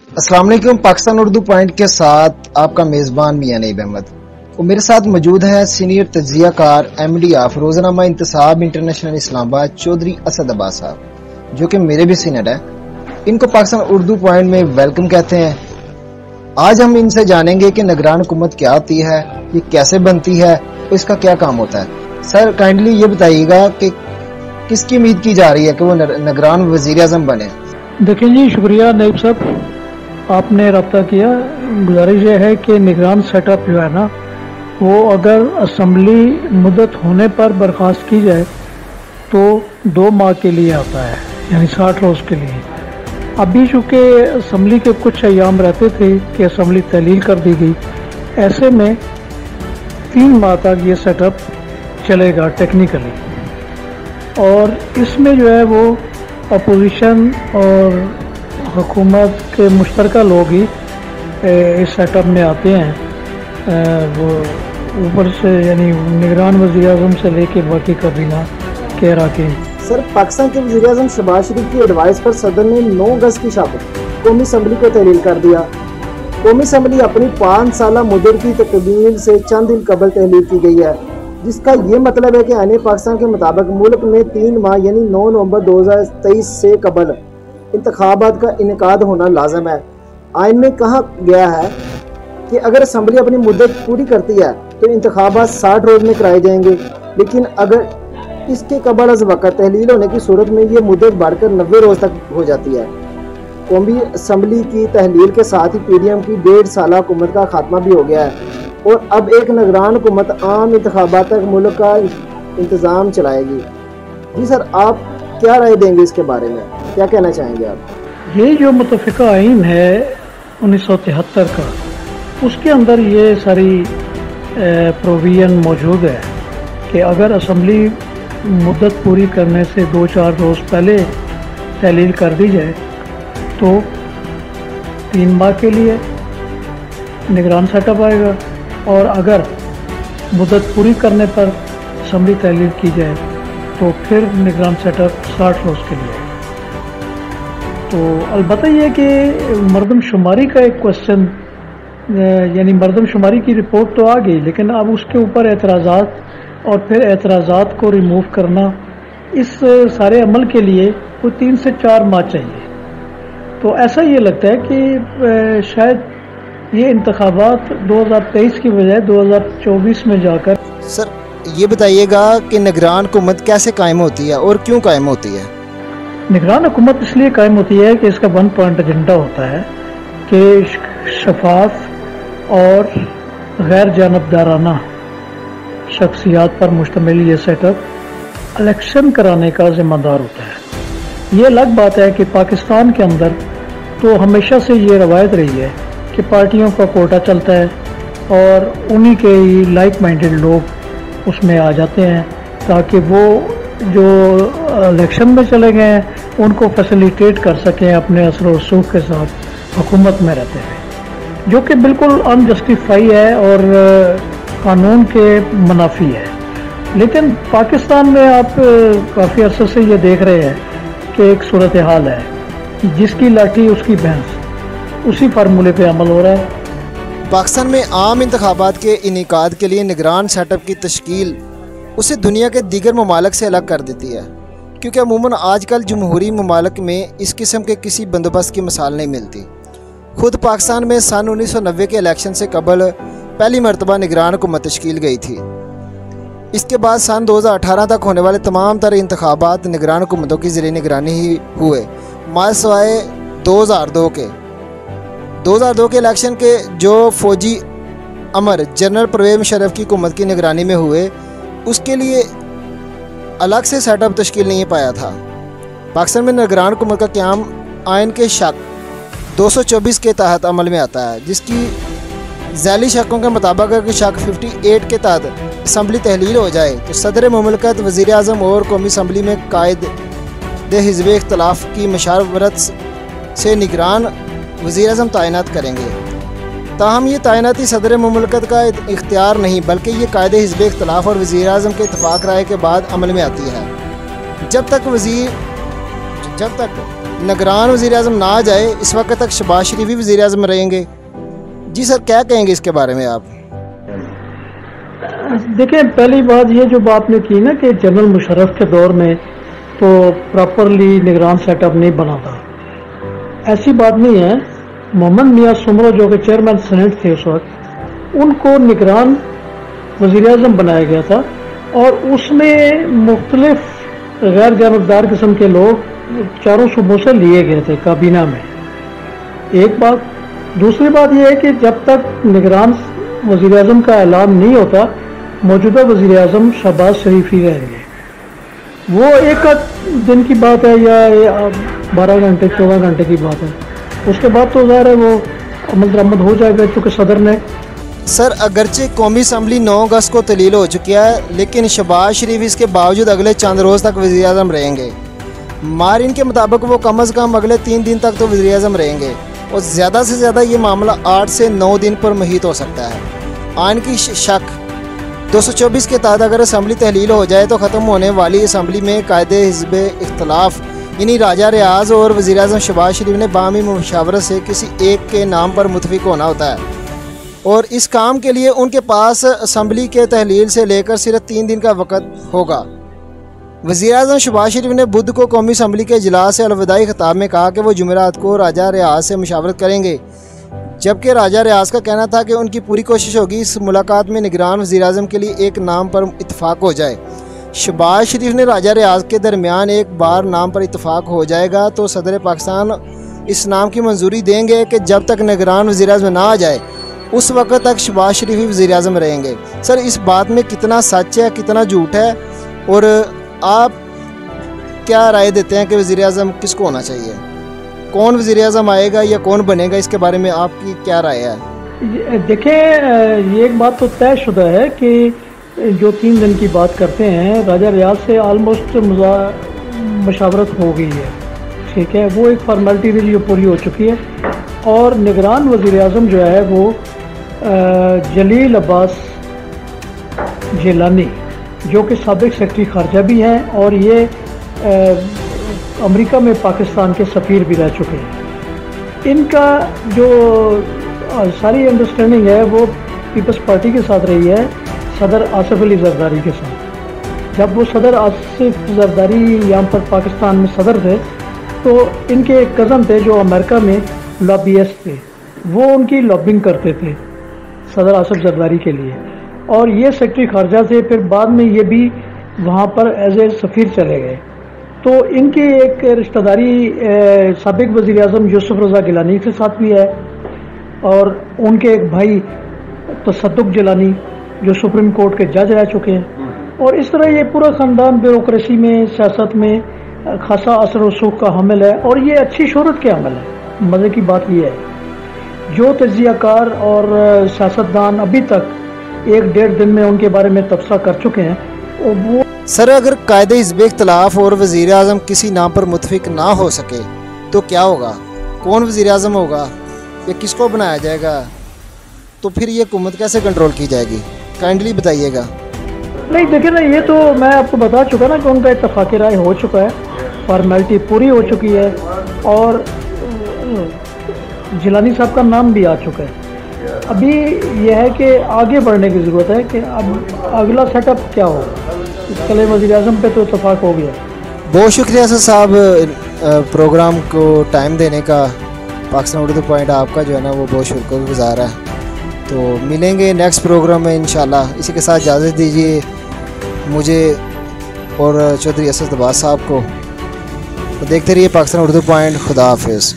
अस्सलाम वालेकुम। पाकिस्तान उर्दू पॉइंट के साथ आपका मेज़बान मियां नईब अहमद और मेरे साथ मौजूद है सीनियर तज्जियाकार MD of Roznama Intesab international Islamabad Chaudhry Asad Abbas sahab, जो कि मेरे भी सीनियर है। इनको पाकिस्तान उर्दू पॉइंट में वेलकम कहते हैं। आज हम इनसे जानेंगे कि निगरान हुकूमत क्या होती है, ये कैसे बनती है और इसका क्या काम होता है। सर काइंडली ये बताइएगा कि किसकी उम्मीद की जा रही है कि वो निगरान वज़ीर आज़म बने। देखिए जी, शुक्रिया नाइब साहब, आपने रब्ता किया। गुजारिश ये है कि निगरान सेटअप जो है ना, वो अगर असम्बली मुद्दत होने पर बर्खास्त की जाए तो 2 माह के लिए आता है, यानी 60 रोज़ के लिए। अभी चूँकि असम्बली के कुछ अयाम रहते थे कि असम्बली तहलील कर दी गई, ऐसे में 3 माह तक ये सेटअप चलेगा टेक्निकली। और इसमें जो है वो अपोजिशन और हुकूमत के मुश्तरका लोग ही इस सेटअप में आते हैं। वो ऊपर से यानी निगरान वज़ीर आज़म से लेके बाकी काबीना के अरकान। सर, पाकिस्तान के वज़ीर आज़म शहबाज शरीफ की एडवाइस पर सदर ने 9 अगस्त की शाम कौमी असम्बली को तहलील कर दिया। कौमी असम्बली अपनी 5 साला मुद्दत की तकमील से चंद दिन कबल तहलील की गई है, जिसका ये मतलब है कि आईन पाकिस्तान के मुताबिक मुल्क में 3 माह यानी 9 नवंबर 2023 से कबल इंतखाबात का इनेकाद होना लाजम है। आइन में कहा गया है कि अगर असम्बली अपनी मुद्दत पूरी करती है तो इंतखाबात 60 रोज़ में कराए जाएंगे, लेकिन अगर इसके कबल अज़ वक़्त तहलील होने की सूरत में ये मुद्दत बढ़कर 90 रोज़ तक हो जाती है। कौमी असम्बली की तहलील के साथ ही PDM की 1.5 साला हुकूमत का खात्मा भी हो गया है और अब एक निगरान हुकूमत आम इंतखाबात तक मुल्क का इंतज़ाम चलाएगी। जी सर, आप क्या राय देंगे इसके बारे में, क्या कहना चाहेंगे आप? ये जो मुतफ़िका आइन है 1973 का, उसके अंदर ये सारी प्रोविज़न मौजूद है कि अगर असम्बली मुद्दत पूरी करने से 2-4 रोज़ पहले तहलील कर दी जाए तो 3 माह के लिए निगरान सेटअप आएगा, और अगर मुद्दत पूरी करने पर असम्बली तहलील की जाए तो फिर निगरान सेटअप 60 रोज़ के लिए। तो अलबत्ता ये कि मरदमशुमारी का एक क्वेश्चन, यानी मरदमशुमारी की रिपोर्ट तो आ गई, लेकिन अब उसके ऊपर एतराज़ात और फिर एतराज़ात को रिमूव करना, इस सारे अमल के लिए कोई 3 से 4 माह चाहिए। तो ऐसा ये लगता है कि शायद ये इंतखाबात 2023 की बजाय 2024 में जाकर। सर ये बताइएगा कि निगरान हुकूमत कैसे कायम होती है और क्यों कायम होती है? निगरान हुकूमत इसलिए कायम होती है कि इसका 1 पॉइंट एजेंडा होता है कि शफाफ और गैर जानबदाराना शख्सियात पर मुश्तमिल ये सेटअप इलेक्शन कराने का ज़िम्मेदार होता है। ये अलग बात है कि पाकिस्तान के अंदर तो हमेशा से ये रवायत रही है कि पार्टियों का कोटा चलता है और उन्हीं के ही लाइक माइंडेड लोग उसमें आ जाते हैं, ताकि वो जो इलेक्शन में चले गए हैं उनको फैसिलिटेट कर सकें अपने असर व रसूख के साथ हुकूमत में रहते हुए, जो कि बिल्कुल अनजस्टिफाई है और कानून के मुनाफी है। लेकिन पाकिस्तान में आप काफ़ी अरसे से ये देख रहे हैं कि एक सूरत हाल है, जिसकी लाठी उसकी भैंस, उसी फार्मूले पे अमल हो रहा है। पाकिस्तान में आम इंतखाबात के इनेकाद के लिए निगरान सेटअप की तश्कील उसे दुनिया के दीगर ममालिक से अलग कर देती है, क्योंकि अमूमन आजकल जमहूरी ममालिक में इस किस्म के किसी बंदोबस्त की मिसाल नहीं मिलती। खुद पाकिस्तान में सन 1990 के इलेक्शन से कबल पहली मरतबा निगरान हुकूमत तश्कील गई थी। इसके बाद सन 2018 तक होने वाले तमाम तरह इंतखाबात निगरान हुकूमतों की ज़रिए निगरानी ही हुए, मासिवाए 2002 के। 2002 के इलेक्शन के जो फ़ौजी अमर जनरल परवेज़ मुशर्रफ की हुकूमत की निगरानी में हुए, उसके लिए अलग से सेटअप तश्कील नहीं पाया था। पाकिस्तान में निगरान हुकूमत का क़याम आइन के शक 224 के तहत अमल में आता है, जिसकी ज़ैली शकों के मुताबिक अगर शक 58 के तहत असम्बली तहलील हो जाए तो सदर मुमलकत वज़ीर आज़म और कौमी असम्बली में कायद हिज़्ब इख्तिलाफ़ की मशावरत से निगरान वज़ीर आज़म तैनात करेंगे। ताहम ये तैनाती सदर मुमलकत का इख्तियार नहीं, बल्कि ये कायदे हिज़्ब इख्तिलाफ़ और वज़ीर आज़म के इत्तफ़ाक़ राय के बाद अमल में आती है। जब तक निगरान वज़ीर-ए-आज़म ना जाए, इस वक्त तक शहबाज शरीफ ही वज़ीर-ए-आज़म रहेंगे। जी सर, क्या कहेंगे इसके बारे में आप? देखिए, पहली बात ये जो बात ने की ना कि जनरल मुशर्रफ के दौर में तो प्रॉपरली निगरान सेटअप नहीं बना था, ऐसी बात नहीं है। मोहम्मद मियां सुमरो जो कि चेयरमैन सेनेट थे उस वक्त, उनको निगरान वज़ीर-ए-आज़म बनाया गया था और उसमें मुख्तलिफ गैर जानबदार किस्म के लोग चारों सूबों से लिए गए थे काबीना में। एक बात। दूसरी बात यह है कि जब तक निगरान वज़ीर-ए-आज़म का ऐलान नहीं होता, मौजूदा वज़ीर-ए-आज़म शहबाज शरीफ ही रहेंगे। वो एक दिन की बात है या 12 घंटे 14 घंटे की बात है, उसके बाद तो ज़ाहिर है वो अमल दरामद हो जाएगा, क्योंकि सदर ने। सर, अगरचे कौमी असम्बली 9 अगस्त को तलील हो चुकी है, लेकिन शहबाज शरीफ इसके बावजूद अगले चंद रोज़ तक वज़ीर-ए-आज़म रहेंगे। मारिन के मुताबिक वो कम अज़ कम अगले 3 दिन तक तो वज़ीर-ए-आज़म रहेंगे और ज़्यादा से ज़्यादा ये मामला 8 से 9 दिन पर मुहित हो सकता है। आइन की शक 224 के तहत अगर असम्बली तहलील हो जाए तो ख़त्म होने वाली असम्बली में कायदे हिज़्ब इख्तलाफ यानी राजा रियाज़ और वज़ीर-ए-आज़म शहबाज शरीफ ने बाहमी मुशावरत से किसी एक के नाम पर मुत्तफ़िक होना होता है और इस काम के लिए उनके पास असम्बली के तहलील से लेकर सिर्फ 3 दिन का वक़्त होगा। वज़ीर-ए-आज़म शहबाज शरीफ ने बुध को कौमी असम्बली के इजलास से अलविदाई खिताब में कहा कि वो जुमेरात को राजा रियाज़ से मुशावरत करेंगे, जबकि राजा रियाज़ का कहना था कि उनकी पूरी कोशिश होगी इस मुलाकात में निगरान वज़ीर-ए-आज़म के लिए एक नाम पर इत्तफाक हो जाए। शहबाज शरीफ ने राजा रियाज़ के दरमियान एक बार नाम पर इत्तफाक हो जाएगा तो सदर पाकिस्तान इस नाम की मंजूरी देंगे कि जब तक निगरान वज़ीर-ए-आज़म ना आ जाए उस वक्त तक शहबाज शरीफ ही वज़ीर-ए-आज़म रहेंगे। सर, इस बात में कितना सच है, कितना झूठ है और आप क्या राय देते हैं कि वज़ीर-ए-आज़म किसको होना चाहिए? कौन वज़ीर-ए-आज़म आएगा या कौन बनेगा, इसके बारे में आपकी क्या राय है? देखिए, ये एक बात तो तयशुदा है कि जो 3 दिन की बात करते हैं, राजा रियाज़ से आलमोस्ट मुशावरत हो गई है, ठीक है, वो एक फॉर्मेलिटी थी जो पूरी हो चुकी है। और निगरान वज़ीर-ए-आज़म जो है वो जलील अब्बास जिलानी, जो कि साबिक सेक्रेटरी खारजा भी हैं और ये अमेरिका में पाकिस्तान के सफ़ीर भी रह चुके हैं। इनका जो सारी अंडरस्टैंडिंग है वो पीपल्स पार्टी के साथ रही है, सदर आसिफ अली जरदारी के साथ। जब वो सदर आसिफ जरदारी यहाँ पर पाकिस्तान में सदर थे तो इनके एक कज़न थे जो अमेरिका में लॉबियस्ट थे, वो उनकी लॉबिंग करते थे सदर आसिफ जरदारी के लिए, और ये सेक्रेटरी खारजा थे। फिर बाद में ये भी वहाँ पर एज ए सफ़ीर चले गए। तो इनकी एक रिश्तेदारी साबिक वज़ीर-ए-आज़म यूसुफ रज़ा गिलानी के साथ भी है और उनके एक भाई तसद्दुक़ जिलानी जो सुप्रीम कोर्ट के जज रह चुके हैं। और इस तरह ये पूरा ख़ानदान ब्यूरोक्रेसी में, सियासत में खासा असर रसूख का हामिल है और ये अच्छी शोहरत के हामिल है। मज़े की बात यह है, जो तज्ज़ियाकार और सियासतदान अभी तक 1-1.5 दिन में उनके बारे में तबसरा कर चुके हैं, वो। सर, अगर कायदे हिज़्ब इख्तलाफ और वज़ीर-ए-आज़म किसी नाम पर मुत्तफ़िक ना हो सके तो क्या होगा? कौन वज़ीर-ए-आज़म होगा या किसको बनाया जाएगा? तो फिर ये हुकूमत कैसे कंट्रोल की जाएगी? काइंडली बताइएगा। नहीं, देखिए ना, ये तो मैं आपको बता चुका ना कि उनका इत्तफ़ाक़ राय हो चुका है, फॉर्मेलिटी पूरी हो चुकी है और जिलानी साहब का नाम भी आ चुका है। अभी यह है कि आगे बढ़ने की ज़रूरत है कि अब अगला सेटअप क्या होगा। इसके लिए वज़ीर-ए-आज़म पे तो इत्तफ़ाक़ हो गया। बहुत शुक्रिया सर साहब, प्रोग्राम को टाइम देने का। पाकिस्तान उर्दू पॉइंट आपका जो है ना वो बहुत शुक्रगुज़ार है। तो मिलेंगे नेक्स्ट प्रोग्राम में इंशाल्लाह। इसी के साथ इजाज़त दीजिए मुझे और चौधरी असद अब्बास साहब को। तो देखते रहिए पाकिस्तान उर्दू पॉइंट। खुदा हाफिज़।